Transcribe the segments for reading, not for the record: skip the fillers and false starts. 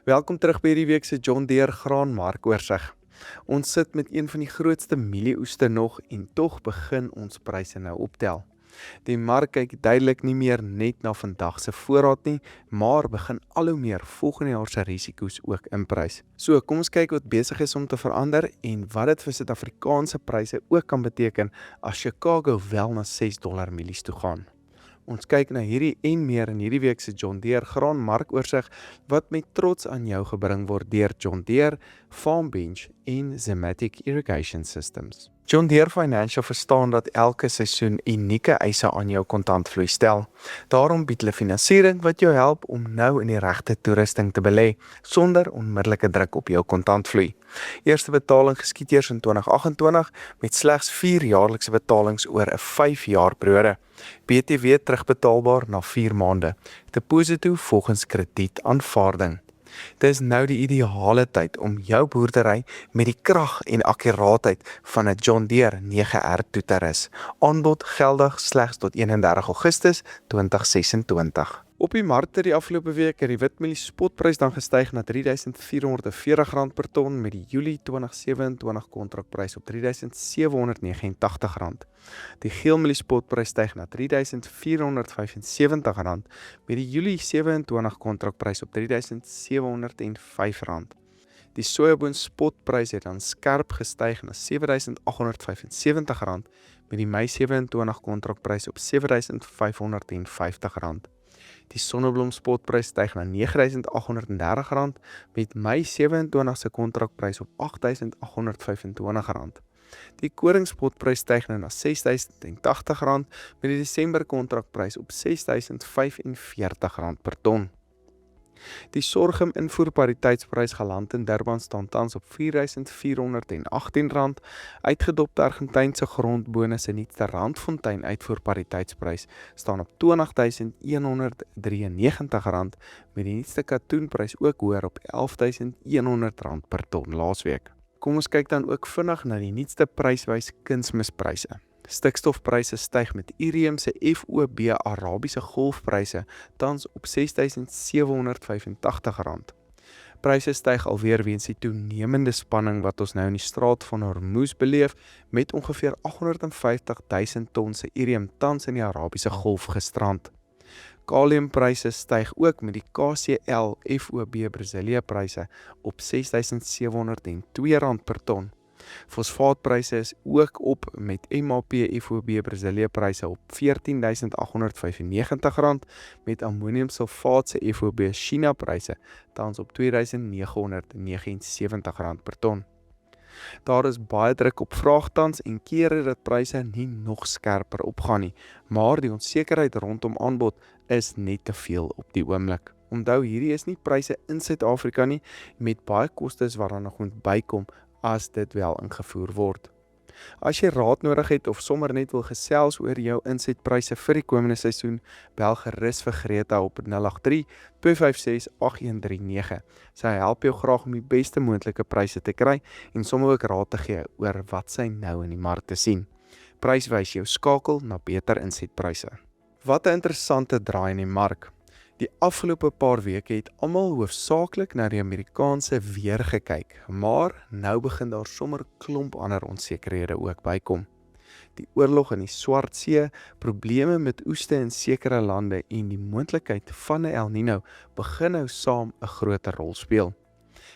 Welkom terug by hierdie week se John Deere graanmarkoorsigg. Ons sit met een van die grootste mielieoeste nog en tog begin ons pryse nou optel. Die mark kyk duidelik nie meer net na vandag se voorraad nie, maar begin al hoe meer volgende jaar se risiko's ook inprys. So, kom ons kyk wat besig is om te verander en wat dit vir Suid-Afrikaanse pryse ook kan beteken as Chicago wel na $6 mielies toe gaan. Ons kyk na hierdie en meer in hierdie week se John Deere graanmarkoorsig wat met trots aan jou gebring word deur John Deere, FarmBench en Zematic Irrigation Systems. John Deere Financial verstaan dat elke seisoen unieke eise aan jou kontantvloei stel. Daarom bied hulle finansiering wat jou help om nou in die regte toerusting te belê sonder onmiddellike druk op jou kontantvloei. Eerste betaling geskied eers in 2028 met slegs 4 jaarlikse betalings oor 'n 5 jaar periode. BTW terugbetaalbaar na 4 maande. Deposito volgens kredietaanvaarding. Dit is nou die ideale tyd om jou boerdery met die krag en akkuraatheid van 'n John Deere 9R toe te rus. Aanbod geldig slegs tot 31 Augustus 2026. Op die markte die afgelope week het die witmielie spotprys dan gestyg na R3.440 per ton met die Julie 2027 kontrakprys op R3.789. Die geelmielie spotprys styg na R3.475 met die Julie 27 kontrakprys op R3.705. Die sojaboon spotprys het dan skerp gestyg na R7.875 met die Mei 27 kontrakprys op R7.550. Die sonneblom spotprys styg na R9.830 met Mei 27 se kontrakprys op R8.825. Die koring spotprys styg nou na R6.080 met die Desember kontrakprys op R6.045 per ton. Die sorghum invoerpariteitsprys geland in Durban staan tans op R4.418. Uitgedopte Argentynse grondbone se nuutste Randfontein uitvoerpariteitsprys staan op R20.193 met die nuutste katoenprys ook hoër op R11.100 per ton laasweek. Kom ons kyk dan ook vinnig na die nuutste pryswys kunsmispryse. Stikstofpryse styg met Irium se FOB Arabiese golfpryse tans op R6.785. Pryse styg alweer weens die toenemende spanning wat ons nou in die straat van Hormuz beleef met ongeveer 850.000 ton se Irium tans in die Arabiese golf gestrand. Kaliumpryse styg ook met die KCl FOB Brasilia pryse op R6.702 per ton. Fosfaatpryse is ook op met MAP FOB Brasilia pryse op R14.895 met ammoniumsulfaat se FOB China pryse tans op R2.979 per ton. Daar is baie druk op vraag tans en kere dat pryse nie nog skerper opgaan nie, maar die onsekerheid rondom aanbod is net te veel op die oomblik. Onthou, hierdie is nie pryse in Suid-Afrika nie met baie kostes waaraan nog moet bykom as dit wel ingevoer word. As jy raad nodig het of sommer net wil gesels oor jou insetpryse vir die komende seisoen, bel gerus vir Greta op 083-256-8139. Sy help jou graag om die beste moontlike pryse te kry en sommer ook raad te gee oor wat sy nou in die mark te sien. Pryswys jou skakel na beter insetpryse. Wat 'n interessante draai in die mark. Die afgelope paar weke het almal hoofsaaklik na die Amerikaanse weer gekyk, maar nou begin daar sommer klomp ander onsekerhede ook bykom. Die oorlog in die Swartsee, probleme met oeste in sekere lande en die moontlikheid van 'n El Nino begin nou saam 'n groter rol speel.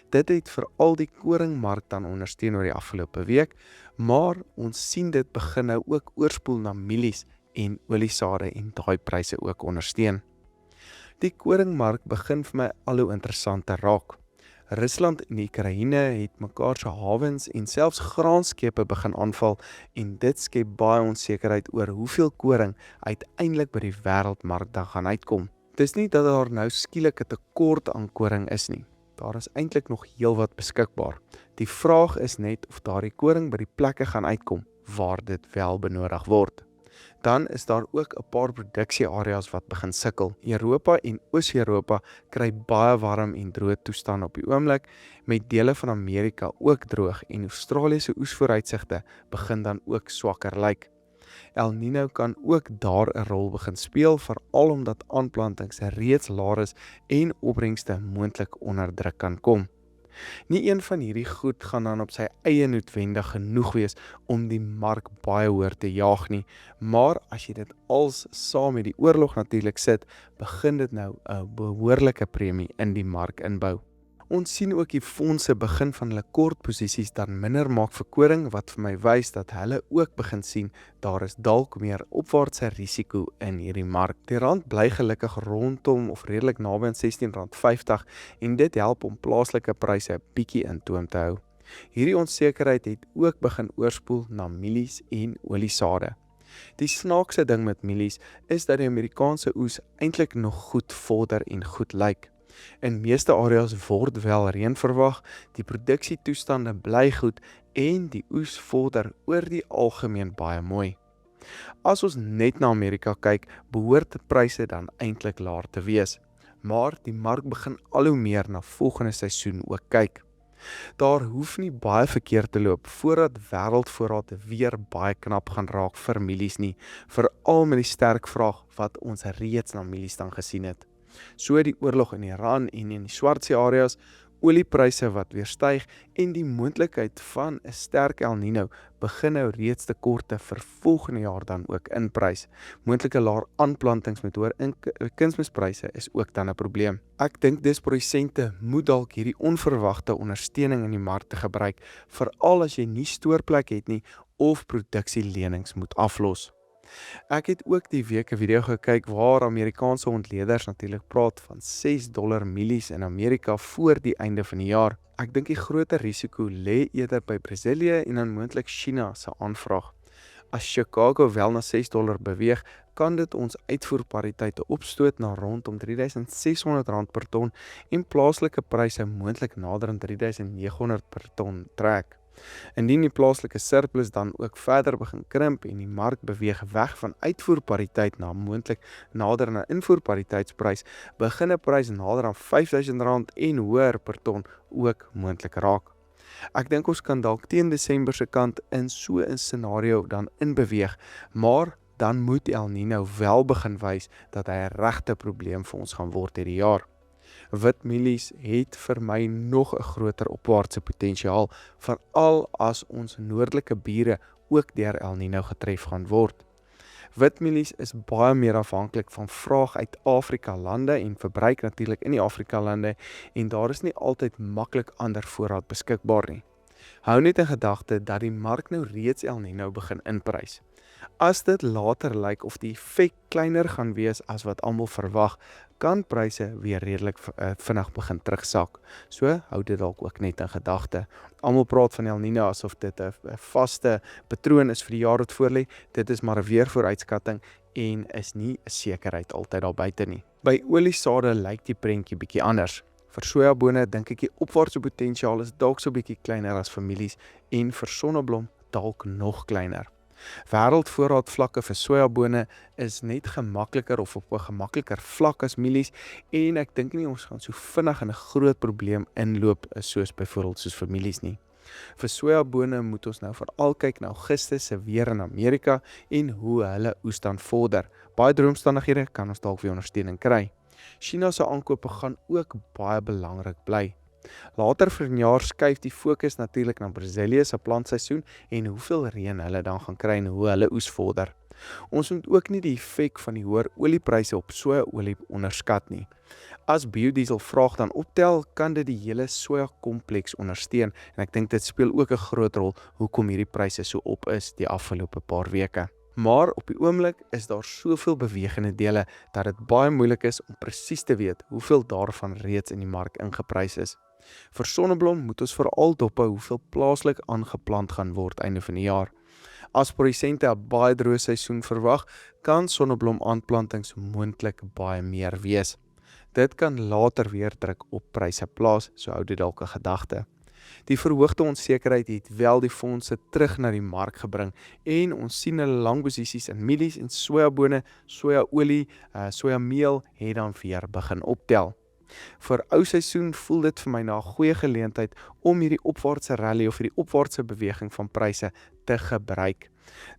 Dit het veral die koringmark dan ondersteun oor die afgelope week, maar ons sien dit begin nou ook oorspoel na mielies en oliesade en daai pryse ook ondersteun. Die koringmark begin vir my al hoe interessanter raak. Rusland en Oekraïne het mekaar se hawens en selfs graanskepe begin aanval en dit skep baie onsekerheid oor hoeveel koring uiteindelik by die wêreldmark dan gaan uitkom. Dis nie dat daar nou skielik 'n tekort aan koring is nie. Daar is eintlik nog heelwat beskikbaar. Die vraag is net of daardie koring by die plekke gaan uitkom waar dit wel benodig word. Dan is daar ook 'n paar produksieareas wat begin sukkel. Europa en Oos-Europa kry baie warm en droë toestande op die oomblik, met dele van Amerika ook droog en Australië se oesvooruitsigte begin dan ook swakker lyk. El Niño kan ook daar 'n rol begin speel, veral omdat aanplantings reeds laer is en opbrengste moontlik onder druk kan kom. Nie een van hierdie goed gaan dan op sy eie noodwendig genoeg wees om die mark baie hoër te jaag nie, maar as jy dit als saam met die oorlog natuurlik sit, begin dit nou 'n behoorlike premie in die mark inbou. Ons sien ook die fondse begin van hulle kortposisies dan minder maak vir koring, wat vir my wys dat hulle ook begin sien daar is dalk meer opwaartse risiko in hierdie mark. Die rand bly gelukkig rondom of redelik naby aan R16.50 en dit help om plaaslike pryse bietjie in toom te hou. Hierdie onsekerheid het ook begin oorspoel na mielies en oliesade. Die snaakse ding met mielies is dat die Amerikaanse oes eintlik nog goed vorder en goed lyk. In meeste areas word wel reën verwag, die produksietoestande bly goed en die oes vorder oor die algemeen baie mooi. As ons net na Amerika kyk, behoort die pryse dan eintlik laer te wees, maar die mark begin al hoe meer na volgende seisoen ook kyk. Daar hoef nie baie verkeerd te loop voordat wêreldvoorraad weer baie knap gaan raak vir mielies nie, veral met die sterk vraag wat ons reeds na mielies dan gesien het. So die oorlog in Iran en in die Swartsee areas, oliepryse wat weer styg en die moontlikheid van 'n sterk El Niño begin nou reeds tekorte vir volgende jaar dan ook inprys. Moontlike laer aanplantings met hoër kunsmispryse is ook dan 'n probleem. Ek dink dis produsente moet dalk hierdie onverwagte ondersteuning in die mark te gebruik, veral as jy nie stoorplek het nie of produksielenings moet aflos. Ek het ook die week 'n video gekyk waar Amerikaanse ontleeders natuurlik praat van $6 mielies in Amerika voor die einde van die jaar. Ek dink die groter risiko lê eerder by Brasilië en dan moontlik China se aanvraag. As Chicago wel na $6 beweeg, kan dit ons uitvoerpariteite opstoot na rondom R3.600 per ton en plaaslike pryse moontlik nader aan R3.900 per ton trek. Indien die plaaslike surplus dan ook verder begin krimp en die mark beweeg weg van uitvoerpariteit na moontlik nader aan 'n invoerpariteitsprys, begin 'n prys nader aan R5.000 en hoër per ton ook moontlik raak. Ek dink ons kan dalk teen Desember se kant in so 'n scenario dan inbeweeg, maar dan moet El Niño wel begin wys dat hy 'n regte probleem vir ons gaan word hierdie jaar. Wit mielies het vir my nog 'n groter opwaartse potensiaal, veral as ons noordelike bure ook deur El Niño getref gaan word. Wit mielies is baie meer afhanklik van vraag uit Afrika lande en verbruik natuurlik in die Afrika lande en daar is nie altyd maklik ander voorraad beskikbaar nie. Hou net in gedagte dat die mark nou reeds El Niño begin inprys. As dit later lyk of die effek kleiner gaan wees as wat almal verwag, kan pryse weer redelik vinnig begin terugsak. So hou dit dalk ook net in gedagte. Almal praat van El Niño asof dit 'n vaste patroon is vir die jaar wat voorlê. Dit is maar 'n weervooruitskatting en is nie 'n sekerheid altyd daar buite nie. By oliesade lyk die prentjie bietjie anders. Vir sojabone dink ek die opwaartse potensiaal is dalk so bietjie kleiner as vir mielies en vir sonneblom dalk nog kleiner. Wêreldvoorraad vlakke vir sojabone is net gemakliker of op 'n gemakliker vlak as mielies en ek dink nie ons gaan so vinnig in 'n groot probleem inloop soos byvoorbeeld soos vir mielies nie. Vir sojabone moet ons nou veral kyk na Augustus se weer in Amerika en hoe hulle oes dan vorder. Baie droomstandighede kan ons dalk weer ondersteuning kry. China se aankope gaan ook baie belangrik bly. Later vanjaar skuif die fokus natuurlik na Brasilië se plantseisoen en hoeveel reën hulle dan gaan kry en hoe hulle oes vorder. Ons moet ook nie die effek van die hoër oliepryse op sojaolie onderskat nie. As biodiesel vraag dan optel, kan dit die hele soja kompleks ondersteun en ek dink dit speel ook 'n groot rol hoekom hierdie pryse so op is die afgelope paar weke. Maar op die oomblik is daar soveel bewegende dele dat dit baie moeilik is om presies te weet hoeveel daarvan reeds in die mark ingeprys is. Vir sonneblom moet ons veral dophou hoeveel plaaslik aangeplant gaan word einde van die jaar. As produsente 'n baie droë seisoen verwag, kan sonneblom aanplantings moontlik baie meer wees. Dit kan later weer druk op pryse plaas, so hou dit dalk 'n gedagte. Die verhoogde onsekerheid het wel die fondse terug na die mark gebring en ons sien hulle lang posisies in mielies en sojabone, sojaolie, sojameel het dan weer begin optel. Vir ou seisoen voel dit vir my na 'n goeie geleentheid om hierdie opwaartse rally of hierdie opwaartse beweging van pryse te gebruik.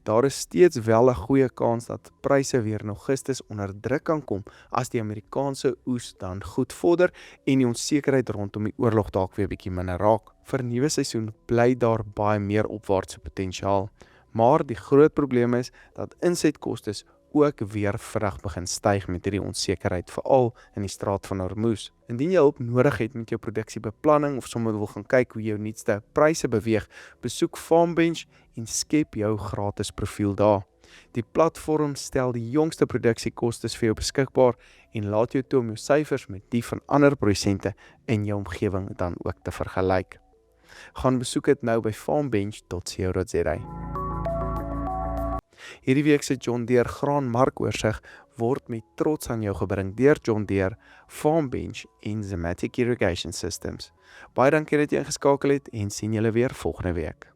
Daar is steeds wel 'n goeie kans dat pryse weer in Augustus onder druk kan kom as die Amerikaanse oes dan goed vorder en die onsekerheid rondom die oorlog dalk weer bietjie minder raak. Vir 'n nuwe seisoen bly daar baie meer opwaartse potensiaal, maar die groot probleem is dat insetkostes ook weer vinnig begin styg met hierdie onsekerheid, veral in die Straat van Hormuz. Indien jy hulp nodig het met jou produksiebeplanning of sommer wil gaan kyk hoe jou nuutste pryse beweeg, besoek FarmBench en skep jou gratis profiel daar. Die platform stel die jongste produksiekostes vir jou beskikbaar en laat jou toe om jou syfers met die van ander produsente in jou omgewing dan ook te vergelyk. Gaan besoek dit nou by farmbench.co.za. Hierdie week se John Deere graanmarkoorsig word met trots aan jou gebring deur John Deere, FarmBench en Zematic Irrigation Systems. Baie dankie dat jy ingeskakel het en sien julle weer volgende week.